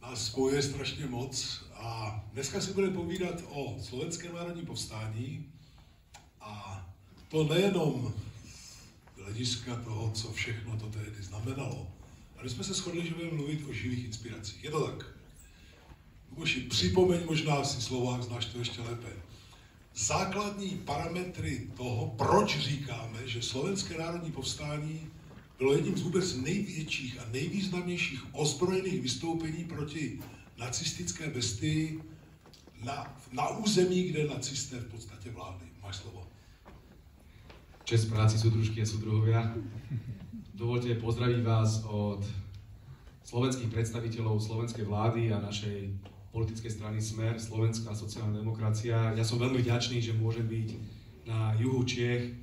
nás spojuje strašně moc a dneska si budeme povídat o Slovenském národním povstání a to nejenom z hlediska toho, co všechno to tehdy znamenalo, ale jsme se shodli, že budeme mluvit o živých inspiracích. Je to tak? Boži, připomeň možná si Slovák, znáš to ještě lépe. Základní parametry toho, proč říkáme, že Slovenské národní povstání bylo jedním z vůbec největších a nejvýznamnějších ozbrojených vystoupení proti nacistické bestii na území, kde nacisté v podstatě vládli. Máš slovo. Čest práci, súdružky a súdruhovia. Dovolte pozdraviť vás od slovenských predstaviteľov slovenskej vlády a našej politickej strany Smer, Slovenská sociálna demokracia. Ja som veľmi vďačný, že môžem byť na juhu Čiech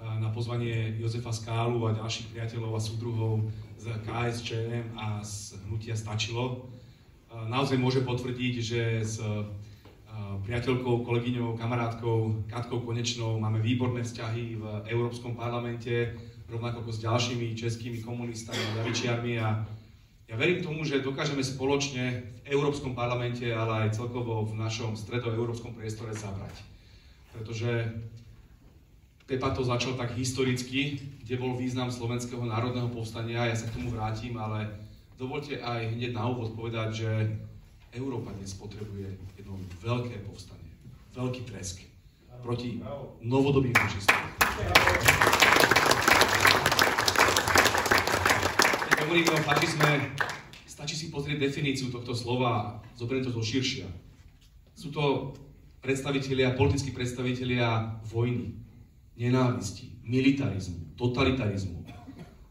na pozvanie Jozefa Skálu a ďalších priateľov a súdruhov z KSČM a z hnutia Stačilo. Naozaj môžem potvrdiť, že s priateľkou, kolegyňou, kamarátkou Katkou Konečnou máme výborné vzťahy v Európskom parlamente, rovnako ako s ďalšími českými komunistami a ľavičiarmi a ja verím tomu, že dokážeme spoločne v Európskom parlamente, ale aj celkovo v našom stredoeurópskom priestore zabrať. Pretože Pepa to začal tak historicky, kde bol význam Slovenského národného povstania, ja sa k tomu vrátim, ale dovolte aj hneď na úvod povedať, že Európa dnes potrebuje jedno veľké povstanie, veľký tresk proti novodobým fašistom. Keď hovoríme o fašizme, stačí si pozrieť definíciu tohto slova, zoberiem to širšia. Sú to predstavitelia, politickí predstavitelia vojny, nenávisti, militarizmu, totalitarizmu.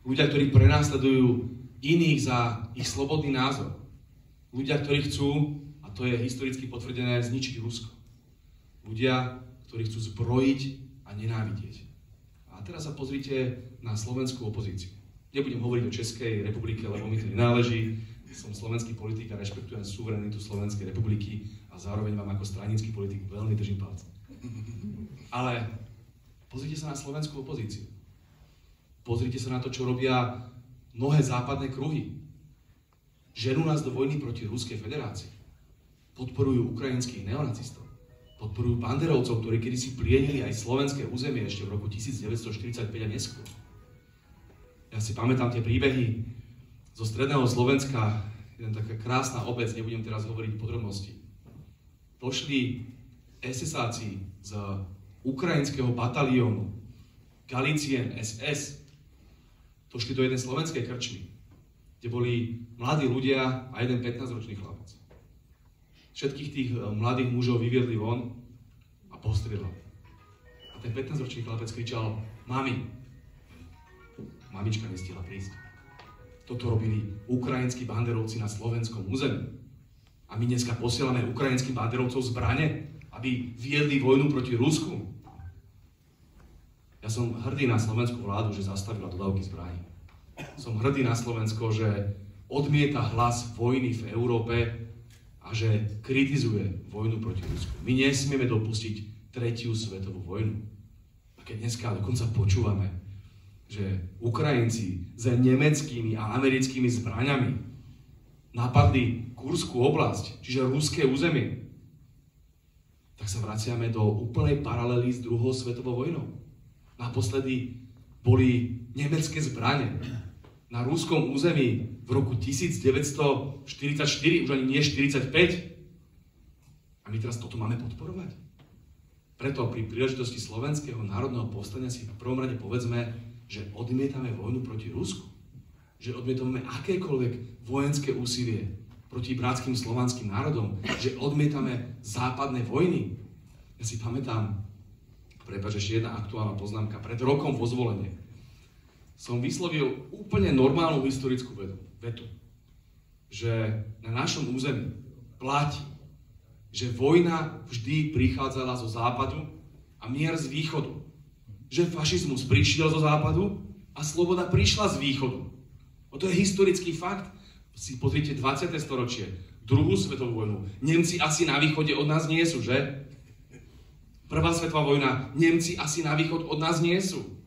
Ľudia, ktorí prenásledujú iných za ich slobodný názor. Ľudia, ktorí chcú, a to je historicky potvrdené, zničiť Rusko. Ľudia, ktorí chcú zbrojiť a nenávidieť. A teraz sa pozrite na slovenskú opozíciu. Nebudem hovoriť o Českej republike, lebo mi to nenáleží. Som slovenský politik a rešpektujem suverenitu Slovenskej republiky a zároveň vám ako stranický politik veľmi držím palce. Ale pozrite sa na slovenskú opozíciu. Pozrite sa na to, čo robia mnohé západné kruhy. Ženú nás do vojny proti Ruskej federácii. Podporujú ukrajinských neonacistov. Podporujú banderovcov, ktorí kedysi plienili aj slovenské územie ešte v roku 1945 a neskôr. Ja si pamätám tie príbehy zo stredného Slovenska, jeden taká krásna obec, nebudem teraz hovoriť podrobnosti. Došli SS-áci z ukrajinského bataliónu Galicien SS, došli do jednej slovenskej krčmy, kde boli mladí ľudia a jeden 15-ročný chlapec. Všetkých tých mladých mužov vyviedli von a postrieľali. A ten 15-ročný chlapec kričal: "Mami!" Mamička nestihla prísť. Toto robili ukrajinskí banderovci na slovenskom území. A my dneska posielame ukrajinským banderovcov zbrane, aby viedli vojnu proti Rusku. Ja som hrdý na slovenskú vládu, že zastavila dodávky zbraní. Som hrdý na Slovensko, že odmieta hlas vojny v Európe a že kritizuje vojnu proti Rusku. My nesmieme dopustiť tretiu svetovú vojnu. A keď dneska dokonca počúvame, že Ukrajinci s nemeckými a americkými zbraňami napadli Kurskú oblasť, čiže ruské územie, tak sa vraciame do úplnej paralely s druhou svetovou vojnou. Naposledy boli nemecké zbrane na ruskom území v roku 1944, už ani nie 45. A my teraz toto máme podporovať. Preto pri príležitosti Slovenského národného povstania si v prvom rade povedzme, že odmietame vojnu proti Rusku. Že odmietame akékoľvek vojenské úsilie proti bratským slovanským národom. Že odmietame západné vojny. Ja si pamätám, prepáč, ešte jedna aktuálna poznámka. Pred rokom vo Zvolenie som vyslovil úplne normálnu historickú vetu, že na našom území platí, že vojna vždy prichádzala zo západu a mier z východu. Že fašizmus prišiel zo západu a sloboda prišla z východu. To je historický fakt. Si pozrite 20. storočie, druhú svetovú vojnu. Nemci asi na východe od nás nie sú, že? Prvá svetová vojna, Nemci asi na východ od nás nie sú.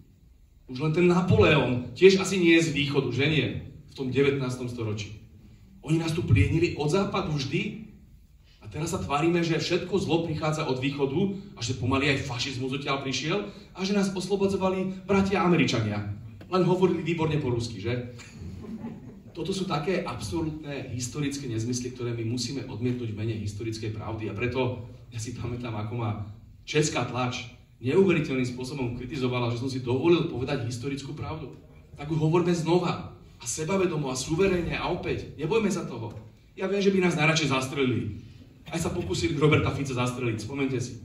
Už len ten Napoleon tiež asi nie je z východu, že nie? V tom 19. storočí. Oni nás tu plienili od západu vždy. A teraz sa tvárime, že všetko zlo prichádza od východu a že pomaly aj fašizmus odtiaľ prišiel a že nás oslobodzovali bratia Američania. Len hovorili výborne po rusky, že? Toto sú také absolútne historické nezmysly, ktoré my musíme odmietnúť v mene historickej pravdy. A preto ja si pamätám, ako ma česká tlač neuveriteľným spôsobom kritizovala, že som si dovolil povedať historickú pravdu. Tak ju hovorme znova. A sebavedomo a suverénne a opäť. Nebojme sa toho. Ja viem, že by nás najradšej zastrelili. Aj sa pokúsili Roberta Fica zastreliť, spomente si.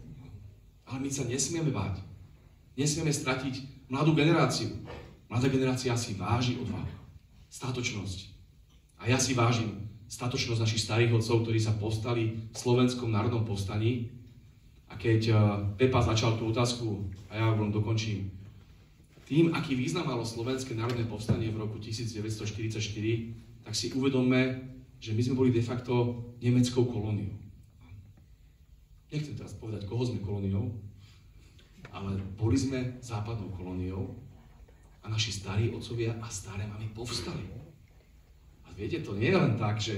Ale my sa nesmieme báť. Nesmieme stratiť mladú generáciu. Mladá generácia si váži odvahu, statočnosť. A ja si vážim statočnosť našich starých otcov, ktorí sa povstali v Slovenskom národnom povstaní. A keď Pepa začal tú otázku, a ja ju dokončím, tým, aký význam malo Slovenské národné povstanie v roku 1944, tak si uvedomme, že my sme boli de facto nemeckou kolóniou. Nechcem teraz povedať, koho sme kolóniou, ale boli sme západnou kolóniou a naši starí otcovia a staré mamy povstali. A viete, to nie je len tak, že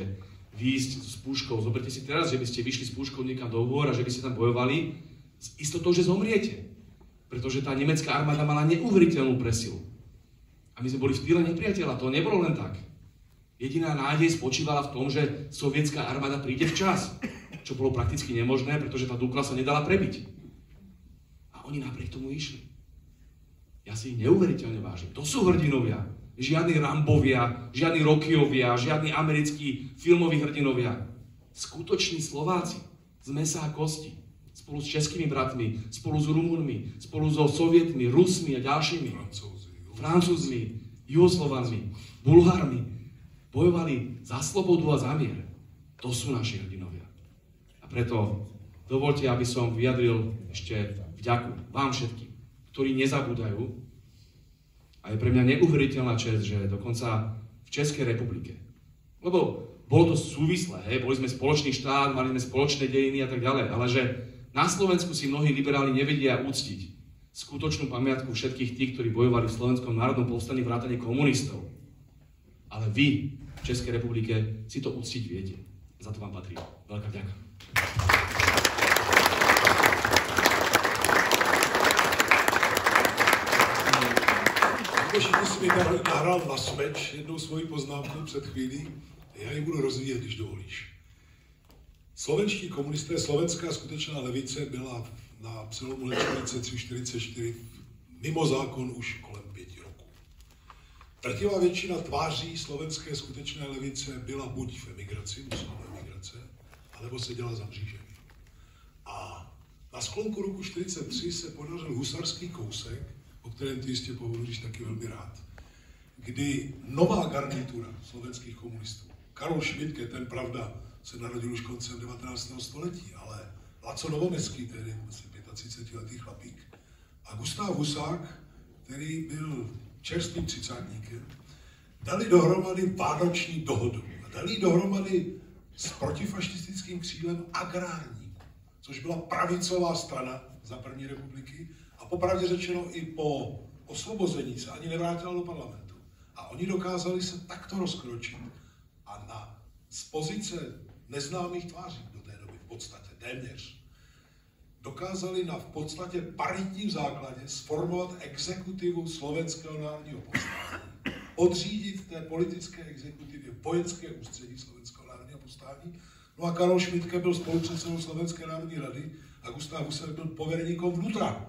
výjsť s puškou, zoberte si teraz, že by ste vyšli s puškou niekam do hôr a že by ste tam bojovali s istotou, že zomriete. Pretože tá nemecká armáda mala neuveriteľnú presilu. A my sme boli v tyle nepriateľa, to nebolo len tak. Jediná nádej spočívala v tom, že sovietská armáda príde včas, čo bolo prakticky nemožné, pretože tá Dukla sa nedala prebiť. A oni napriek tomu išli. Ja si ich neuveriteľne vážim. To sú hrdinovia. Žiadni Rambovia, žiadni Rockyovia, žiadni americkí filmoví hrdinovia. Skutoční Slováci z mäsa a kosti. Spolu s českými bratmi, spolu s Rumunmi, spolu so Sovietmi, Rusmi a ďalšími. Francúzmi, Juhoslovanmi, Bulhármi. Bojovali za slobodu a za mier. To sú naši hrdinovia. A preto dovoľte, aby som vyjadril ešte vďaku vám všetkým, ktorí nezabúdajú. A je pre mňa neuveriteľná česť, že dokonca v Českej republike. Lebo bolo to súvislé, hej? Boli sme spoločný štát, mali sme spoločné dejiny a tak ďalej, ale že na Slovensku si mnohí liberáli nevedia uctiť skutočnú pamiatku všetkých tých, ktorí bojovali v Slovenskom národnom povstaní vrátane komunistov. Ale vy v Českej republike si to uctiť viete. Za to vám patrí. Veľká vďaka. Všichni si mi nahrál na smeč jednou svoji poznámku před chvílí. Já ji budu rozvíjet, když dovolíš. Slovenští komunisté, slovenská skutečná levice byla na přelomu let 43-44 mimo zákon už kolem 5 roků. Drtivá většina tváří slovenské skutečné levice byla buď v emigraci, musela emigrace, anebo seděla za mřížemi. A na sklonku roku 43 se podařil husarský kousek, o kterém ty jistě pohovoříš taky velmi rád, kdy nová garnitura slovenských komunistů, Karol Schmidtke, ten pravda, se narodil už koncem 19. století, ale Laco Novomeský, tedy asi 35letý chlapík, a Gustav Husák, který byl čerstvým třicátníkem, dali dohromady vánoční dohodu. A dali dohromady s protifašistickým křídlem agrárníků, což byla pravicová strana za první republiky a popravdě řečeno i po osvobození se ani nevrátila do parlamentu. A oni dokázali se takto rozkročit a z pozice neznámých tváří do té doby v podstatě téměř dokázali na v podstatě paritním základě sformovat exekutivu Slovenského národního povstání, podřídit té politické exekutivě vojenské ústředí Slovenského národního povstání. No a Karol Schmidtke byl spolupředsedou Slovenské národní rady a Gustav Husák byl pověrníkom vnitra.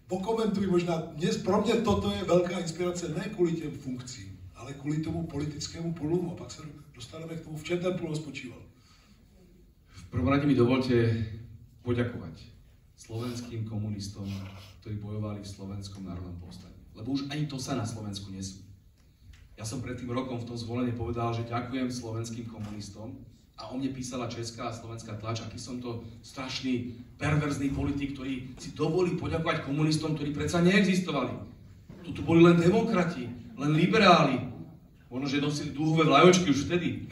Pokomentuj možná, pro mě toto je velká inspirace ne kvůli těm funkcím, ale kvůli tomu politickému polumu. A pak se dostaneme k tomu, v čem ten polum spočíval. V prvom rade mi dovolte poďakovať slovenským komunistom, ktorí bojovali v Slovenskom národnom povstaní. Lebo už ani to sa na Slovensku nesmí. Ja som pred tým rokom v tom zvolení povedal, že ďakujem slovenským komunistom a o mne písala česká a slovenská tlač, aký som to strašný, perverzný politik, ktorý si dovolí poďakovať komunistom, ktorí predsa neexistovali. Tu boli len demokrati, len liberáli. Možno, že nosili dúhové vlajočky už vtedy.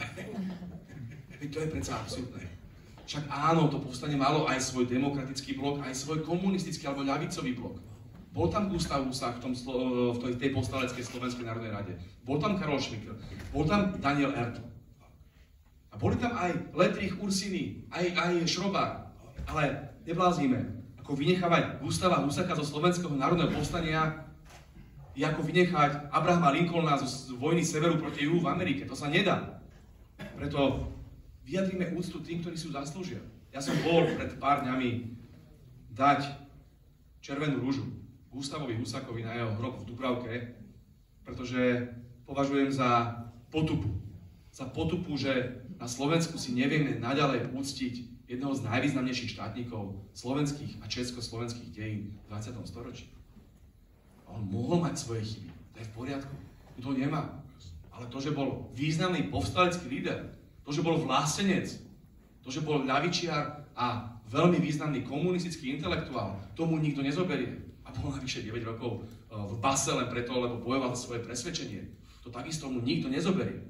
Veď to je predsa absurdné. Však áno, to povstanie malo aj svoj demokratický blok, aj svoj komunistický alebo ľavicový blok. Bol tam Gustav Husák v tej povstaleckej Slovenskej národnej rade. Bol tam Karol Schmidtke. Bol tam Daniel Ertl. boli tam aj Letrich, Ursiny, aj Šrobár. Ale nebláznime. Ako vynechávať Gustáva Husáka zo Slovenského národného povstania je ako vynechať Abrahama Lincolna z vojny severu proti juhu v Amerike. To sa nedá. Preto vyjadrime úctu tým, ktorí si ju zaslúžia. Ja som bol pred pár dňami dať červenú rúžu Gustávovi Husákovi na jeho hrob v Dubravke, pretože považujem za potupu. Za potupu, že na Slovensku si nevieme naďalej úctiť jedného z najvýznamnejších štátnikov slovenských a československých dejín v 20. storočí. On mohol mať svoje chyby, to je v poriadku, to nemá. Ale to, že bol významný povstalecký líder, to, že bol vlastenec, to, že bol ľavičiar a veľmi významný komunistický intelektuál, tomu nikto nezoberie. A bol navyše 9 rokov v base len preto, lebo bojoval za svoje presvedčenie. To takisto mu nikto nezoberie.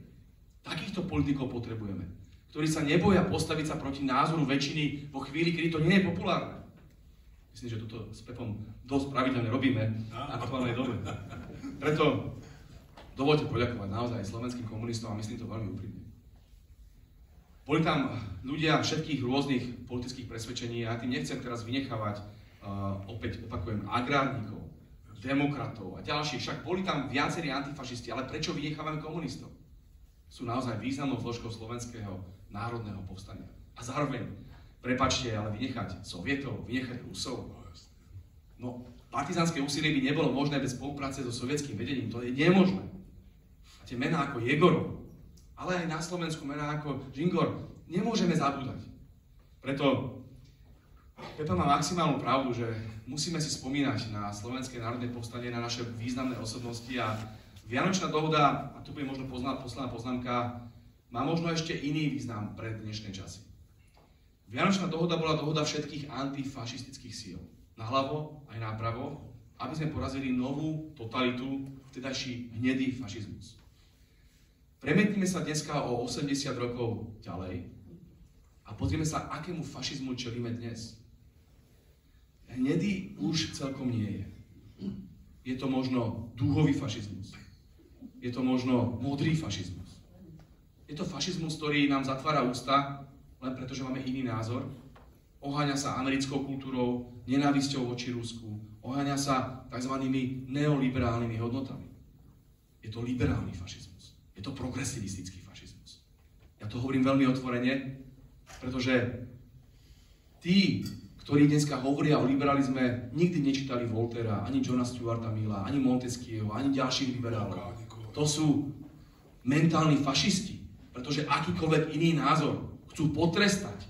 Takýchto politikov potrebujeme, ktorí sa neboja postaviť sa proti názoru väčšiny vo chvíli, kedy to nie je populárne. Myslím, že toto s Pepom dosť pravidelne robíme v aktuálnej dobe. Preto dovoľte poďakovať naozaj slovenským komunistom a myslím to veľmi úprimne. Boli tam ľudia všetkých rôznych politických presvedčení a ja tým nechcem teraz vynechávať, opäť opakujem, agrárnikov, demokratov a ďalších. Však boli tam viacerí antifašisti, ale prečo vynechávame komunistov? Sú naozaj významnou zložkou slovenského národného povstania. A zároveň, prepáčte, ale vynechať Sovietov, vynechať Rusov. No, partizánske úsilie by nebolo možné bez spolupráce so sovietským vedením. To je nemožné. A tie mená ako Jegorov, ale aj na Slovensku mená ako Žingor, nemôžeme zabúdať. Preto Pepa má maximálnu pravdu, že musíme si spomínať na Slovenské národné povstanie, na naše významné osobnosti a Vianočná dohoda, a tu bude možno posledná poznámka, má možno ešte iný význam pre dnešné časy. Vianočná dohoda bola dohoda všetkých antifašistických síl. Naľavo aj napravo, aby sme porazili novú totalitu, vtedajší hnedý fašizmus. Premietnime sa dneska o 80 rokov ďalej a pozrieme sa, akému fašizmu čelíme dnes. Hnedý už celkom nie je. Je to možno dúhový fašizmus. Je to možno modrý fašizmus. Je to fašizmus, ktorý nám zatvára ústa, len preto, že máme iný názor. Oháňa sa americkou kultúrou, nenávisťou voči Rusku. Oháňa sa tzv. Neoliberálnymi hodnotami. Je to liberálny fašizmus. Je to progresivistický fašizmus. Ja to hovorím veľmi otvorene, pretože tí, ktorí dneska hovoria o liberalizme, nikdy nečítali Voltaira, ani Johna Stuarta Milla, ani Montesquieho, ani ďalších liberálov. To sú mentálni fašisti, pretože akýkoľvek iný názor chcú potrestať.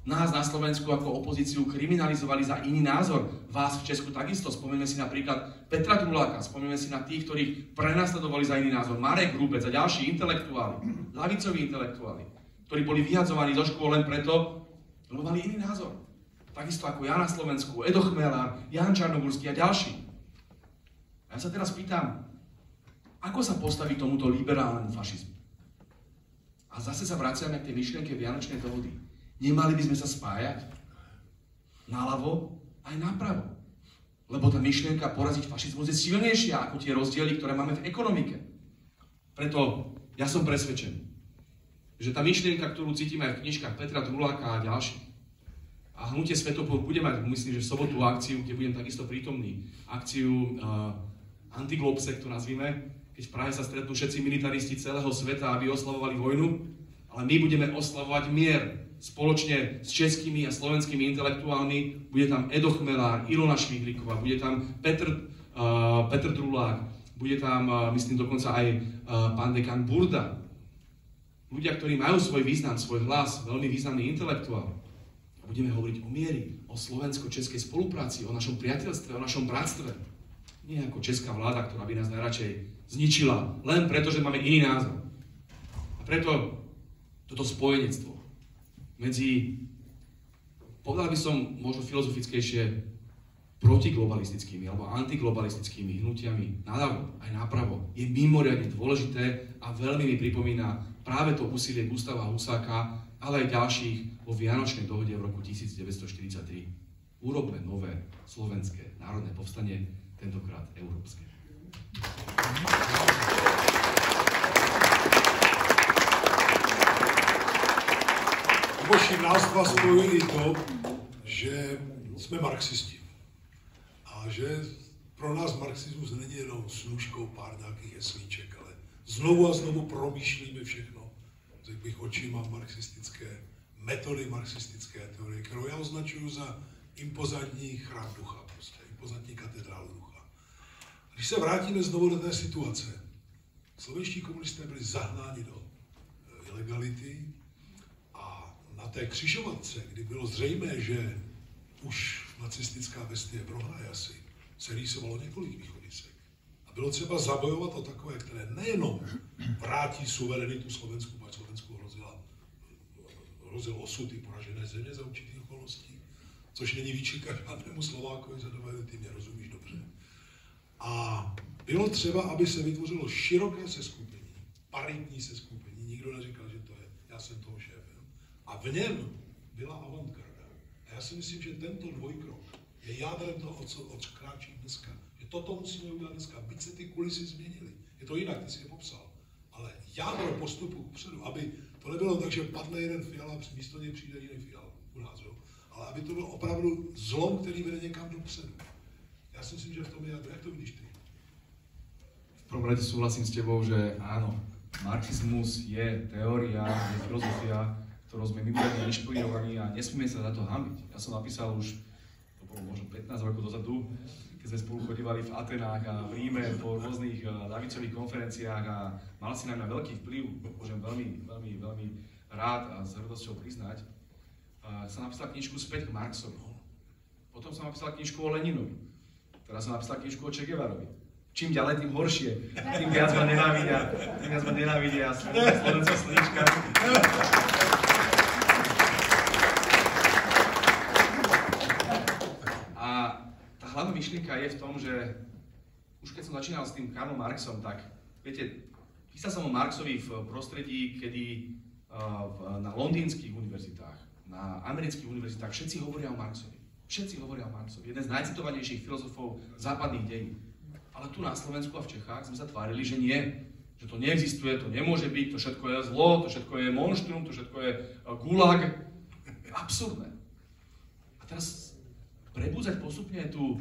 Nás na Slovensku ako opozíciu kriminalizovali za iný názor. Vás v Česku takisto. Spomenieme si napríklad Petra Druláka, spomenieme si na tých, ktorých prenasledovali za iný názor. Marek Hrubec a ďalší intelektuáli, ľavicoví intelektuáli, ktorí boli vyhadzovaní zo škôl len preto, lebo mali iný názor. Takisto ako ja na Slovensku, Edo Chmelár, Jan Čarnogurský a ďalší. A ja sa teraz pýtam, ako sa postaví tomuto liberálnemu fašizmu? A zase sa vraciame k tej myšlienke Vianočnej dohody. Nemali by sme sa spájať naľavo aj napravo. Lebo tá myšlienka poraziť fašizmus je silnejšia ako tie rozdiely, ktoré máme v ekonomike. Preto ja som presvedčený, že tá myšlienka, ktorú cítime aj v knižkách Petra Druláka a ďalších, a Hnutie Svetopluv bude mať, myslím, že v sobotu akciu, kde budem takisto prítomný, akciu Antiglobsek, to nazvime, keď v Prahe sa stretnú všetci militaristi celého sveta, aby oslavovali vojnu, ale my budeme oslavovať mier spoločne s českými a slovenskými intelektuálmi. Bude tam Edo Chmelár, Ilona Švihlíková, bude tam Petr Drulák, bude tam, myslím, dokonca aj pán dekan Burda. Ľudia, ktorí majú svoj význam, svoj hlas, veľmi významný intelektuál. Budeme hovoriť o mieri, o slovensko-českej spolupráci, o našom priateľstve, o našom bratstve. Nie ako česká vláda, ktorá by nás najradšej zničila, len preto, že máme iný názor. A preto toto spojenectvo medzi, povedal by som možno filozofickejšie, protiglobalistickými alebo antiglobalistickými hnutiami naľavo aj napravo je mimoriadne dôležité a veľmi mi pripomína práve to úsilie Gustáva Husáka, ale aj ďalších vo Vianočnej dohode v roku 1943. Urobme nové slovenské národné povstanie, tentokrát európske. Božím nás dva spojuje i to, že jsme marxisti. A že pro nás marxismus není jenom služkou pár nějakých heslíček, ale znovu a znovu promýšlíme všechno, řekl bych, očima marxistické metody, marxistické teorie, kterou já označuju za impozantní chrám ducha, prostě impozantní katedrálu ducha. Když se vrátíme znovu do té situace, slovenští komunisté byli zahnáni do ilegality a na té křižovatce, kdy bylo zřejmé, že už nacistická bestie prohraje asi, se rýsovalo několik východisek. A bylo třeba zabojovat o takové, které nejenom vrátí suverenitu Slovensku, protože Slovensku hrozil osud i poražené země za určitých okolností, což není výčitka žádnému Slovákovi, Zadové, ty mě rozumíš dobře. A bylo třeba, aby se vytvořilo široké seskupení, paritní seskupení, nikdo neříkal, že to je, já jsem toho šéfem. A v něm byla avantgarda. A já si myslím, že tento dvojkrok je jádrem toho, o co kráčí dneska. Že toto musíme udělat dneska, byť se ty kulisy změnily. Je to jinak, ty jsi je popsal. Ale jádro postupu kupředu, aby to nebylo tak, že padne jeden Fiala a místo něj přijde jiný Fiala u nás, jo? Ale aby to byl opravdu zlom, který vede někam dopředu. Já si myslím, že v tom je jádro. Jak to vidíš ty? V prvom rade súhlasím s tebou, že áno, marxizmus je teória, je filozofia, ktorou sme mimoriadne inšpirovaní a nesmieme sa za to hanbiť. Ja som napísal už, to bolo možno 15 rokov dozadu, keď sme spolu chodívali v Atenách a v Ríme po rôznych ľavicových konferenciách a mal si na mňa veľký vplyv, môžem veľmi rád a s hrdosťou priznať. Som napísal knižku Späť k Marxovi. Potom som napísal knižku o Leninovi. Teraz som napísal knižku o Che Guevarovi. Čím ďalej, tým horšie. Tým viac ma nenávidia slovenská slnička. A tá hlavná myšlienka je v tom, že už keď som začínal s tým Karlom Marxom, tak viete, písal som o Marxovi v prostredí, kedy na londýnskych univerzitách, na amerických univerzitách všetci hovoria o Marxovi. Jeden z najcitovanejších filozofov západných dejín. Ale tu na Slovensku a v Čechách sme sa tvárili, že nie. Že to neexistuje, to nemôže byť, to všetko je zlo, to všetko je monštrum, to všetko je gulag. Absurdné. A teraz prebúdzať postupne tú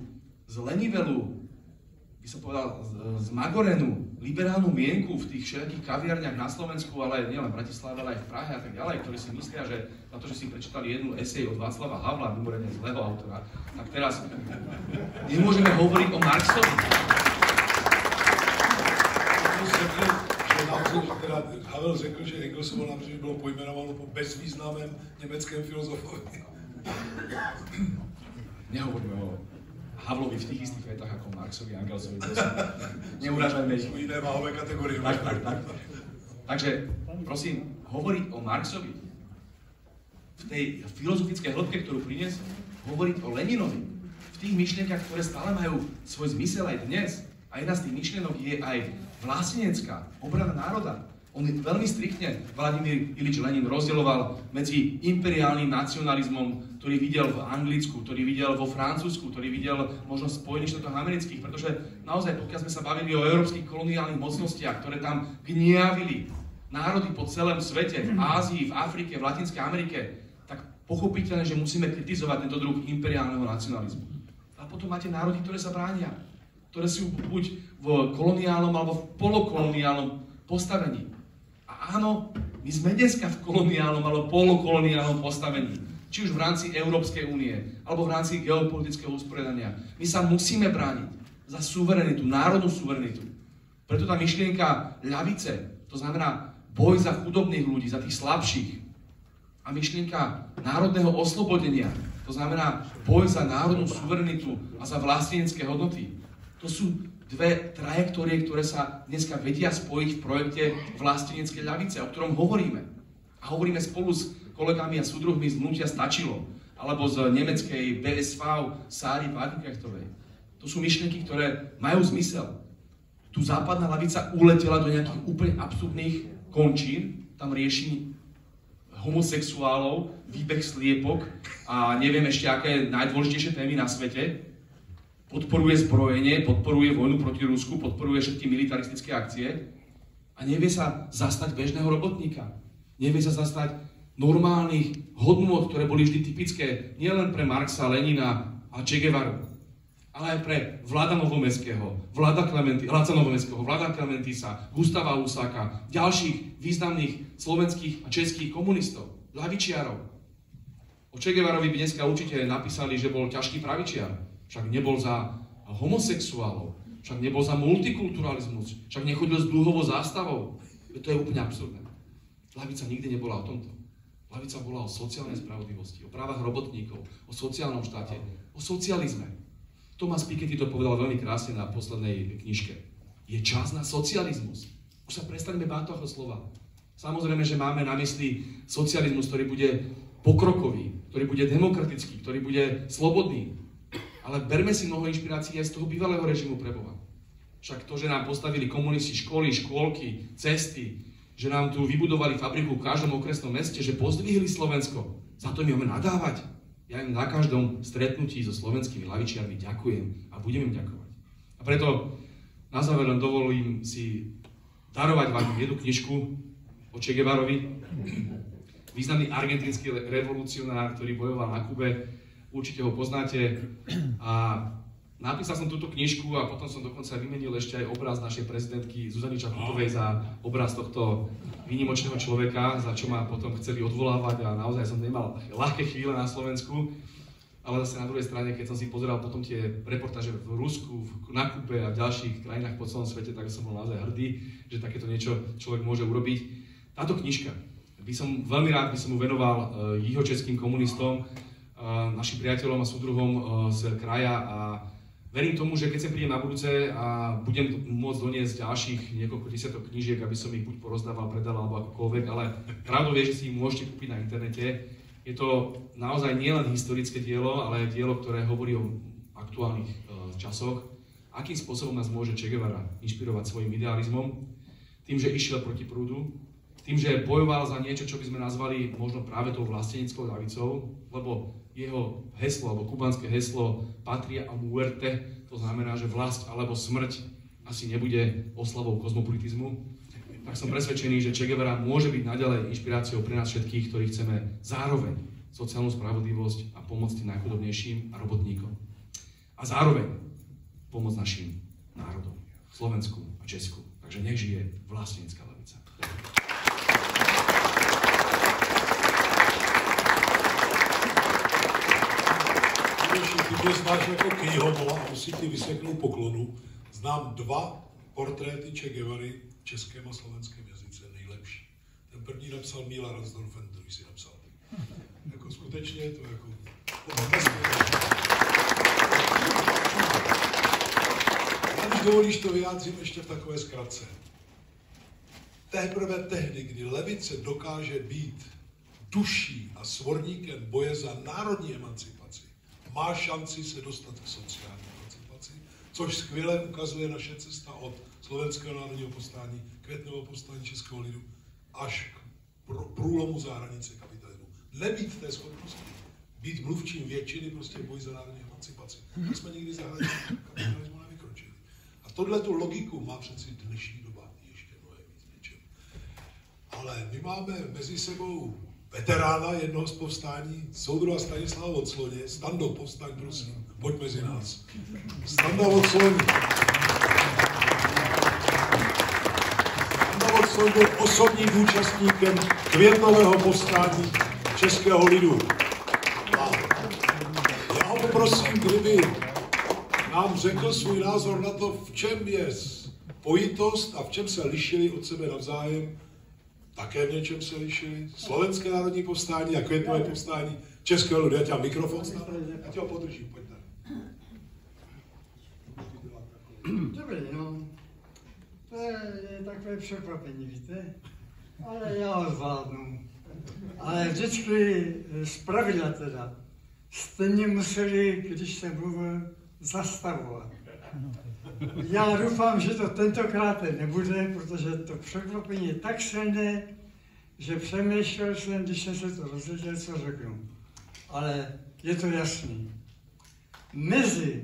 zlenivelú, by som povedal, zmagorenú, liberálnu mienku v tých všetkých kaviarniach na Slovensku, ale nielen v Bratislave, ale aj v Prahe a tak ďalej, ktorí si myslia, že na to, že si prečítali jednu esej od Václava Havla, mimoriadne zlého autora, tak teraz nemôžeme hovoriť o Marxovi. Havel řekl, že Engelsovo nábřeží bylo pojmenováno po bezvýznamném německém filozofovi. Nehovoríme o Havlovi v tých istých vetách ako Marxovi a Engelsovi. Neurážajme ich. Sú iné váhové kategórie. Tak. Takže, prosím, hovoriť o Marxovi v tej filozofickej hĺbke, ktorú priniesol, hovoriť o Leninovi v tých myšlienkach, ktoré stále majú svoj zmysel aj dnes. A jedna z tých myšlienok je aj vlastenecká, obrana národa. On veľmi striktne, Vladimír Ilič Lenin, rozdieloval medzi imperiálnym nacionalizmom, ktorý videl v Anglicku, ktorý videl vo Francúzsku, ktorý videl možno v Spojených štátoch amerických, pretože naozaj, pokiaľ sme sa bavili o európskych koloniálnych mocnostiach, ktoré tam gniavili národy po celém svete, v Ázii, v Afrike, v Latinskej Amerike, tak pochopiteľne, že musíme kritizovať tento druh imperiálneho nacionalizmu. A potom máte národy, ktoré sa bránia, ktoré sú buď v koloniálnom alebo v polokoloniálnom postavení. A áno, my sme dneska v koloniálnom alebo polokoloniálnom postavení. Či už v rámci Európskej únie, alebo v rámci geopolitického usporiadania. My sa musíme brániť za suverenitu, národnú suverenitu. Preto tá myšlienka ľavice, to znamená boj za chudobných ľudí, za tých slabších. A myšlienka národného oslobodenia, to znamená boj za národnú suverenitu a za vlastenecké hodnoty. To sú dve trajektórie, ktoré sa dneska vedia spojiť v projekte vlasteneckej ľavice, o ktorom hovoríme. A hovoríme spolu s kolegami a súdruhmi z hnutia Stačilo, alebo z nemeckej BSV Sáry Wagenknechtovej. To sú myšlienky, ktoré majú zmysel. Tu západná ľavica uletela do nejakých úplne absurdných končín, tam rieši homosexuálov, výbeh sliepok a neviem ešte aké najdôležitejšie témy na svete. Podporuje zbrojenie, podporuje vojnu proti Rusku, podporuje všetky militaristické akcie a nevie sa zastať bežného robotníka. Nevie sa zastať normálnych hodnôt, ktoré boli vždy typické nielen pre Marxa, Lenina a Che Guevaru, ale aj pre Vlada Novomeského, Vlada Klementisa, Gustava Husáka, ďalších významných slovenských a českých komunistov, ľavičiarov. O Che Guevarovi by dneska určite napísali, že bol ťažký pravičiar, však nebol za homosexuálov, však nebol za multikulturalizmus, však nechodil s dúhovou zástavou. To je úplne absurdné. Ľavica nikdy nebola o tomto. Ľavica bola o sociálnej spravodlivosti, o právach robotníkov, o sociálnom štáte, o socializme. Thomas Piketty to povedal veľmi krásne na poslednej knižke. Je čas na socializmus. Už sa prestaňme báť toho slova. Samozrejme, že máme na mysli socializmus, ktorý bude pokrokový, ktorý bude demokratický, ktorý bude slobodný. Ale berme si mnoho inšpirácií aj z toho bývalého režimu pre Boha. Však to, že nám postavili komunisti školy, škôlky, cesty, že nám tu vybudovali fabriku v každom okresnom meste, že pozdvihli Slovensko, za to my máme nadávať. Ja im na každom stretnutí so slovenskými ľavičiarmi ďakujem a budem im ďakovať. A preto na záver len dovolím si darovať vám jednu knižku o Che Guevarovi. Významný argentínsky revolucionár, ktorý bojoval na Kube. Určite ho poznáte. A napísal som túto knižku a potom som dokonca vymenil ešte aj obraz našej prezidentky Zuzany Čaputovej za obraz tohto výnimočného človeka, za čo ma potom chceli odvolávať a naozaj som nemal ľahké chvíle na Slovensku. Ale zase na druhej strane, keď som si pozeral potom tie reportáže v Rusku, na Kube a v ďalších krajinách po celom svete, tak som bol naozaj hrdý, že takéto niečo človek môže urobiť. Táto knižka, veľmi rád by som ju venoval jihočeským komunistom, našim priateľom a súdruhom z kraja a verím tomu, že keď sa prídem na budúce a budem môcť doniesť ďalších niekoľko desiatok knížiek, aby som ich buď porozdával, predal alebo akokoľvek, ale pravdou je, že si ich môžete kúpiť na internete. Je to naozaj nielen historické dielo, ale aj dielo, ktoré hovorí o aktuálnych časoch. Akým spôsobom nás môže Che Guevara inšpirovať svojim idealizmom? Tým, že išiel proti prúdu, tým, že bojoval za niečo, čo by sme nazvali možno práve tou vlasteneckou ľavicou, lebo jeho heslo, alebo kubanské heslo Patria a muerte, to znamená, že vlast alebo smrť asi nebude oslavou kozmopolitizmu. Tak som presvedčený, že Che Guevara môže byť naďalej inšpiráciou pre nás všetkých, ktorí chceme zároveň sociálnu spravodlivosť a pomôcť tým najchudobnejším a robotníkom. A zároveň pomôcť našim národom, Slovensku a Česku. Takže nech žije vlastenecká ľavica. Ty mě znáš jako knihomola a musím ti vyseknout poklonu. Znám 2 portréty Che Guevary v českém a slovenském jazyce nejlepší. Ten první napsal Míla Ransdorfen, druhý si napsal. Jako skutečně to jako... Když dovolíš, to vyjádřím ještě v takové zkratce. Teprve tehdy, kdy levice dokáže být duší a svorníkem boje za národní emancipaci, má šanci se dostat k sociální emancipaci, což skvěle ukazuje naše cesta od Slovenského národního povstání, Květnového povstání českého lidu, až k průlomu za hranice kapitalismu. Nebýt té schopnosti, být mluvčím většiny prostě v boji za národní emancipaci. My jsme nikdy za hranice kapitalismu nevykročili. A tohletu logiku má přeci dnešní doba ještě mnohem víc něčem. Ale my máme mezi sebou veterána jednoho z povstání, soudruha Stanislava Vocloně. Stando, povstaň, prosím, pojď mezi nás. Standa Vocloň. Standa Vocloň byl osobním účastníkem Květnového povstání českého lidu. A já ho poprosím, kdyby nám řekl svůj názor na to, v čem je spojitost a v čem se lišili od sebe navzájem. Také v něčem se lišili. Slovenské národní povstání a Květnové povstání českého lidu. Já tě mám mikrofon snad, já tě ho podržím, pojď tady. Dobrý, no. To je takové překvapení, víte? Ale já ho zvládnu. Ale vždycky zpravidla teda jste mě museli, když jsem mluvil, zastavovat. Já doufám, že to tentokrát nebude, protože to překvapení je tak silné, že přemýšlel jsem, když jsem se to dozvěděl, co řeknu. Ale je to jasný. Mezi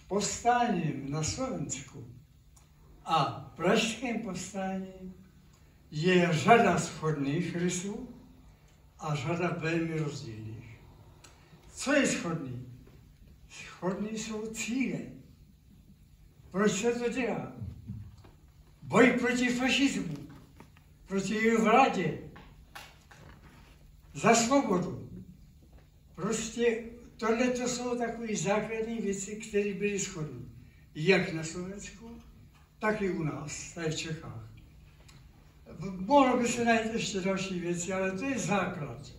povstáním na Slovensku a pražským povstáním je řada shodných rysů a řada velmi rozdílných. Co je shodný? Shodný jsou cíle. Proč se to dělá? Boj proti fašismu, proti jeho vládě, za svobodu. Prostě tohle to jsou takové základní věci, které byly shodné. Jak na Slovensku, tak i u nás, tady v Čechách. Mohlo by se najít ještě další věci, ale to je základ.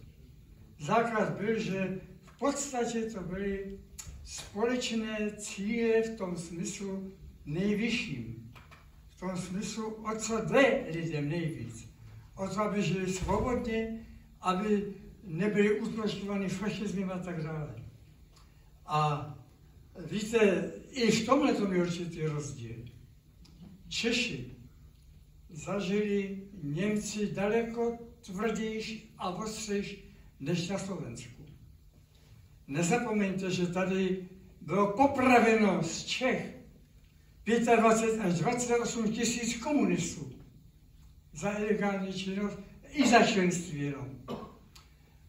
Základ byl, že v podstatě to byly společné cíle v tom smyslu nejvyšším. V tom smyslu, o co jde lidem nejvíc. O to, aby žili svobodně, aby nebyli utlačováni fašismem a tak dále. A víte, i v tomhle tom je určitý rozdíl. Češi zažili Němci daleko tvrdější a ostřejší než na Slovensku. Nezapomeňte, že tady bylo popraveno z Čech 25 až 28 tisíc komunistů za ilegální činnost i za členství jenom.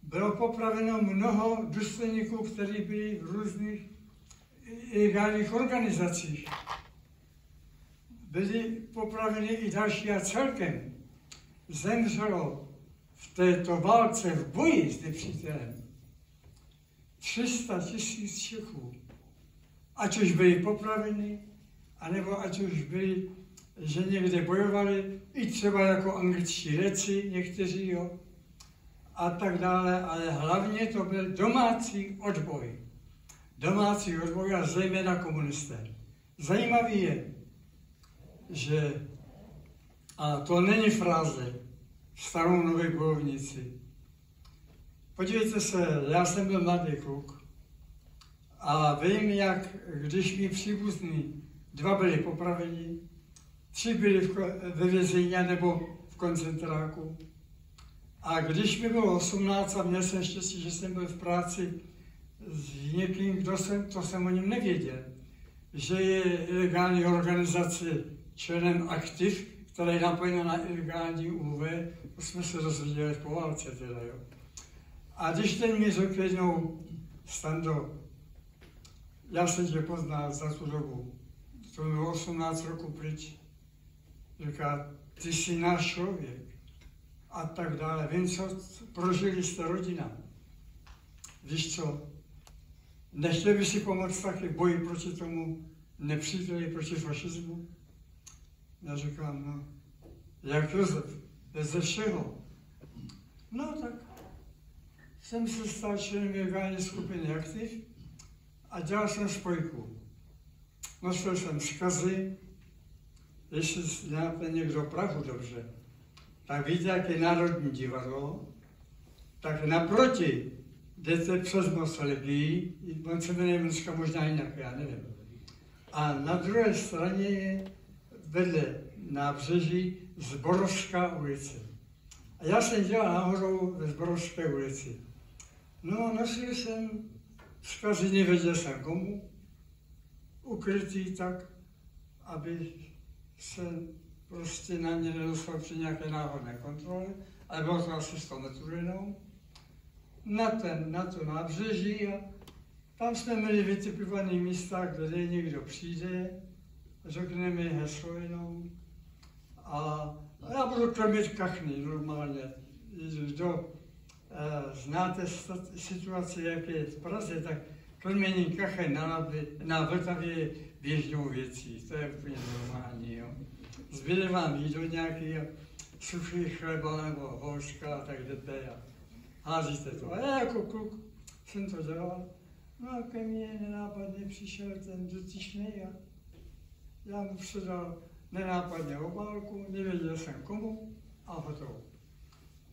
Bylo popraveno mnoho důstojníků, kteří byli v různých ilegálních organizacích. Byli popraveni i další a celkem zemřelo v této válce, v boji s nepřítelem 300 tisíc Čechů. Ať už byli popraveni, anebo ať už byli, že někde bojovali, i třeba jako angličtí reci, někteří, jo, a tak dále, ale hlavně to byl domácí odboj. Domácí odboj a zejména komunisté. Zajímavý je, že, a to není fráze, starou noví bojovníci. Podívejte se, já jsem byl mladý kluk a vím, jak když mi příbuzní 2 byli popraveni, 3 byli ve vězení nebo v koncentráku. A když mi bylo 18 a měl jsem štěstí, že jsem byl v práci s někým, to jsem o něm nevěděl, že je ilegální organizace členem Aktiv, která je napojena na ilegální UV, to jsme se dozvěděli po válce teda, jo. A když ten mi řekl jednou, Stando, já jsem tě poznal za tu dobu, to bylo 18 roku pryč, říká, ty jsi náš člověk a tak dále. Vím, co prožili jste rodina. Víš co, nechtěl by si pomoct taky v boji proti tomu nepříteli, proti fašismu? Já říkám, no, jak Josef, ze všeho. No tak jsem se stal členem ilegální skupiny Aktiv a dělal jsem spojku. Nosil jsem vzkazy, jestli znáte někdo Prahu dobře, tak víte, jak je Národní divadlo, tak naproti jdete přes most Legii, on se jmenuje dneska možná jinak, já nevím. A na druhé straně je vedle nábřeží Zborovská ulice. A já jsem dělal nahoru ve Zborovské ulici. No, nosil jsem vzkazy, nevěděl jsem komu, ukrytý tak, aby se prostě na mě nedostal při nějaké náhodné kontrole, ale bylo to asi 100 metrů jenom, na to nábřeží a tam jsme měli vytipované místa, kde někdo přijde, řekne mi heslo jenom a já budu krmit kachny normálně. Kdo znáte situaci, jak je v Praze, tak krmění kachen na Vltavě je běžnou věcí, to je úplně normální, jo. Zbyde vám jídlo nějaký suchý chleba nebo hořka a tak jdete a házíte to. A já jako kluk jsem to dělal, no a ke mně nenápadně přišel ten dotyčný a já mu předal nenápadně obálku, nevěděl jsem komu a hotovo.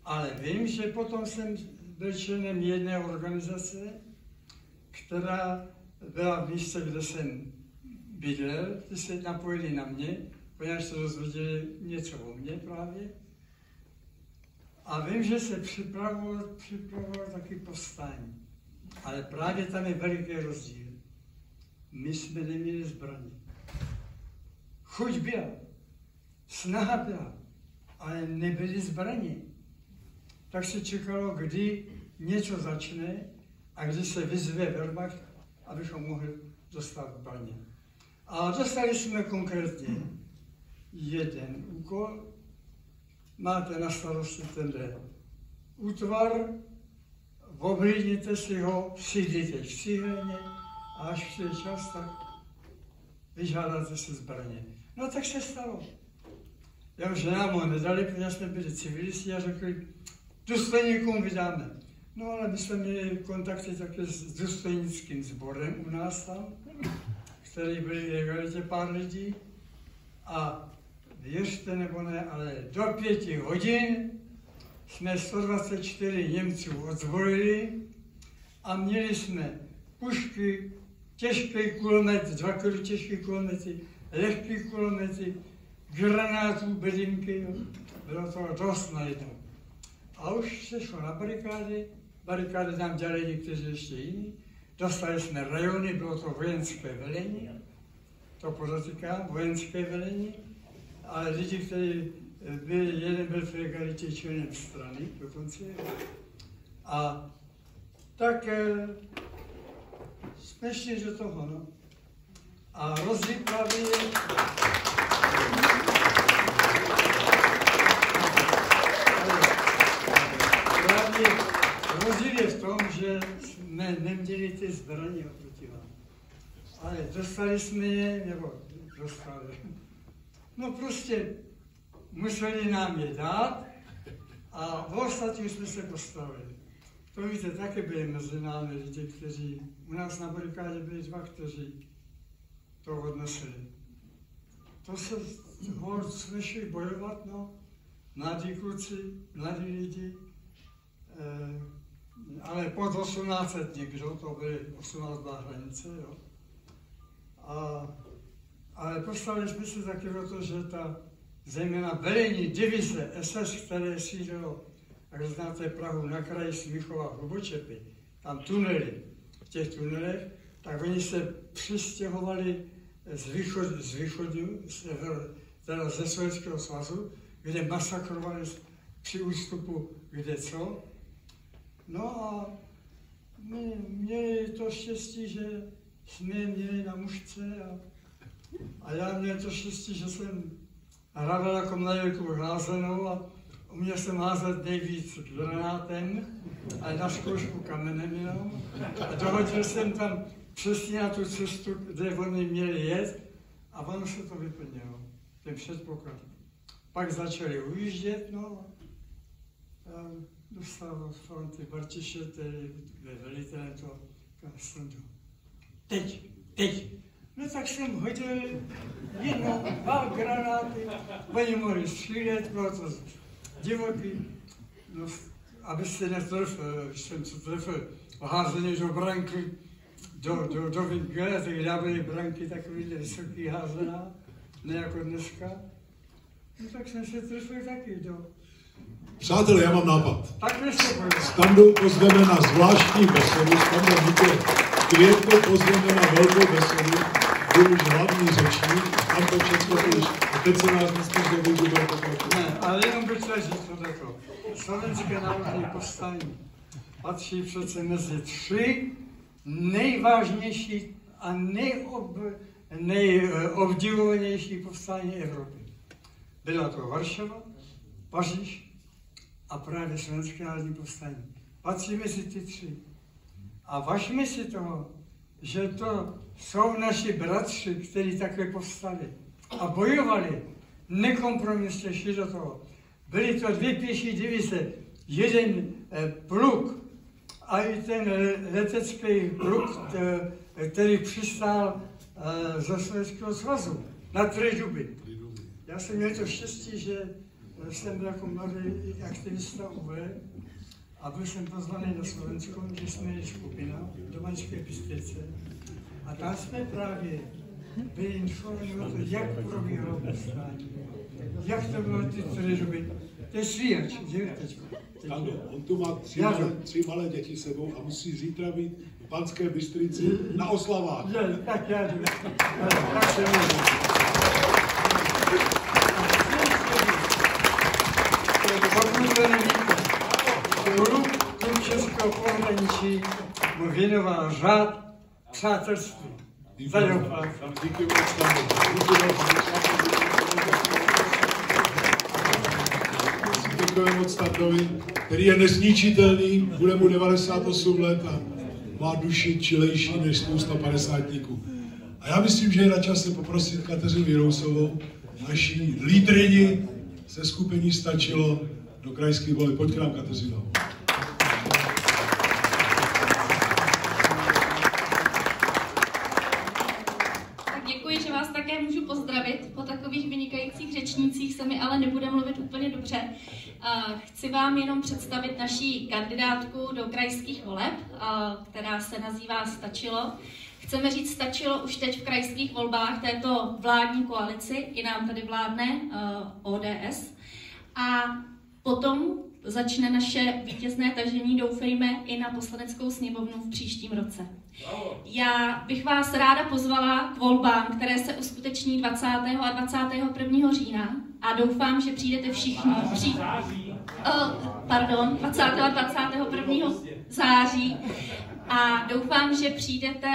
Ale vím, že potom jsem byl členem jedné organizace, která byla v místě, kde jsem bydlel, ty se napojili na mě, poněvadž se dozvěděli něco o mně právě. A vím, že se připravovalo taky povstání. Ale právě tam je veliký rozdíl. My jsme neměli zbraně. Chuť byla, snaha byla, ale nebyly zbraně. tak se čekalo, kdy něco začne a kdy se vyzve Wehrmacht, abychom mohli dostat zbraně. A dostali jsme konkrétně jeden úkol. Máte na starosti tenhle útvar, oblídněte si ho, sídlíte v Cíhleně a až přijde čas, tak vyžádáte si zbraně. No tak se stalo. Jenomže nám ho nedali, protože jsme byli civilisti a řekli, důstojníkům vydáme. No ale my jsme měli kontakty také s důstojnickým sborem u nás tam, který byli v legalitě pár lidí. A věřte nebo ne, ale do 5 hodin jsme 124 Němců odzbrojili a měli jsme pušky, těžký kulomet, 2 těžké kulomety, lehké kulomety, granátů, bedinky, bylo to dost najednou. A už se šlo na barikády nám dělali někteří ještě jiní, dostali jsme rajony, bylo to vojenské velení, to podotýkám, vojenské velení, ale lidi, kteří byli, jeden byl v legalitě členem strany dokonce. A tak jsme šli do toho, no. A rozdíl právě je v tom, že jsme neměli ty zbraně oproti vám. Ale dostali jsme je, nebo dostali. No prostě museli nám je dát a v ostatní jsme se postavili. To víte, taky byli mezi námi lidi, kteří, u nás na barikádě byli 2, kteří to odnesli. To se jsme šli bojovat, no, mladí kluci, mladí lidi, ale pod 18 někdo, to byly 18 byla hranice, jo. Ale postavili jsme se taky o to, že ta zejména velení divize SS, které sídlilo, jak znáte Prahu, na kraji Smíchova Hlubočepy, tam tunely, v těch tunelech, tak oni se přistěhovali z východu, teda ze Sovětského svazu, kde masakrovali při ústupu kde co. No a my měli to štěstí, že jsme je měli na mušce a já měl to štěstí, že jsem hrával jako mladíku házenou a uměl jsem házet nejvíc granátem, ale na zkoušku kamenem jenom. A dohodil jsem tam přesně na tu cestu, kde oni měli jet a ono se to vyplnilo, ten předpoklad. Pak začali ujíždět, no a dostal z fronty Bartiše, který byl velitelem toho frontu. Teď. No tak jsem hodil 1, 2 granáty, oni mohli střílet, bylo to divoký. No, aby se netrefil, když jsem se trefil házený do branky, do vinkle, tak já byly branky takovýhle vysoký házená, ne jako dneska. No tak jsem se trefil taky do... Přátelé, já mám nápad. Takhle se pojde. Standu pozveme na zvláštní besedu, Standu díky Květku pozveme na velkou besedu, byl už hlavní řečník, tam to všechno už, a teď se nás dneska zde bude pokračovat. Ne, ale jenom bych chtěl říct tohleto. Slovenské národní povstání patří přece mezi 3 nejvážnější a nejobdivovanější povstání Evropy. Byla to Varšava, Paříž a právě Slovenské národní povstání. Patří mezi ty 3. A važme si toho, že to jsou naši bratři, kteří takhle povstali a bojovali, nekompromisně šli do toho. Byly to 2 pěší divize, 1 pluk a i ten letecký pluk, který přistál ze Sovětského svazu na Trižuby. Já jsem měl to štěstí, že jsem byl jako mladý aktivista UV a byl jsem pozvaný na Slovensko, kde jsme měli skupina do Banské Bystrice. A tam jsme právě byli informováni o tom, jak probíhalo povstání, jak to bylo ty Trižuby. To je svíjač, že teďko. Ano, on tu má 3 malé děti sebou a musí zítra být v Banské Bystrici na oslavách. Tak já jdu. Tak se můžu. Pokud to nevíte, českého pohraničí mu věnoval řád přátelství. Za jeho práci. Díky moc. Děkujeme moc tátovi, který je nezničitelný, bude mu 98 let a má duši čilejší než spousta padesátníků. A já myslím, že je na čase poprosit Kateřinu Jirousovou, naší lídryni se skupení Stačilo do krajských voleb. Pojď k nám, Kateřino. Děkuji, že vás také můžu pozdravit. Po takových vynikajících řečnících se mi ale nebude mluvit úplně dobře. Chci vám jenom představit naší kandidátku do krajských voleb, která se nazývá Stačilo. Chceme říct Stačilo už teď v krajských volbách této vládní koalici, i nám tady vládne ODS. A potom začne naše vítězné tažení, doufejme, i na poslaneckou sněmovnu v příštím roce. Já bych vás ráda pozvala k volbám, které se uskuteční 20. a 21. října a doufám, že přijdete všichni. 20. a 21. září a doufám, že přijdete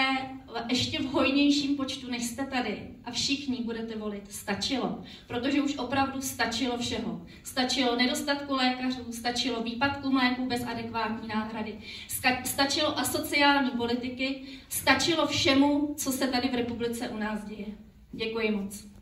ještě v hojnějším počtu, než jste tady a všichni budete volit Stačilo, protože už opravdu stačilo všeho. Stačilo nedostatku lékařů, stačilo výpadku mléku bez adekvátní náhrady, stačilo asociální politiky, stačilo všemu, co se tady v republice u nás děje. Děkuji moc.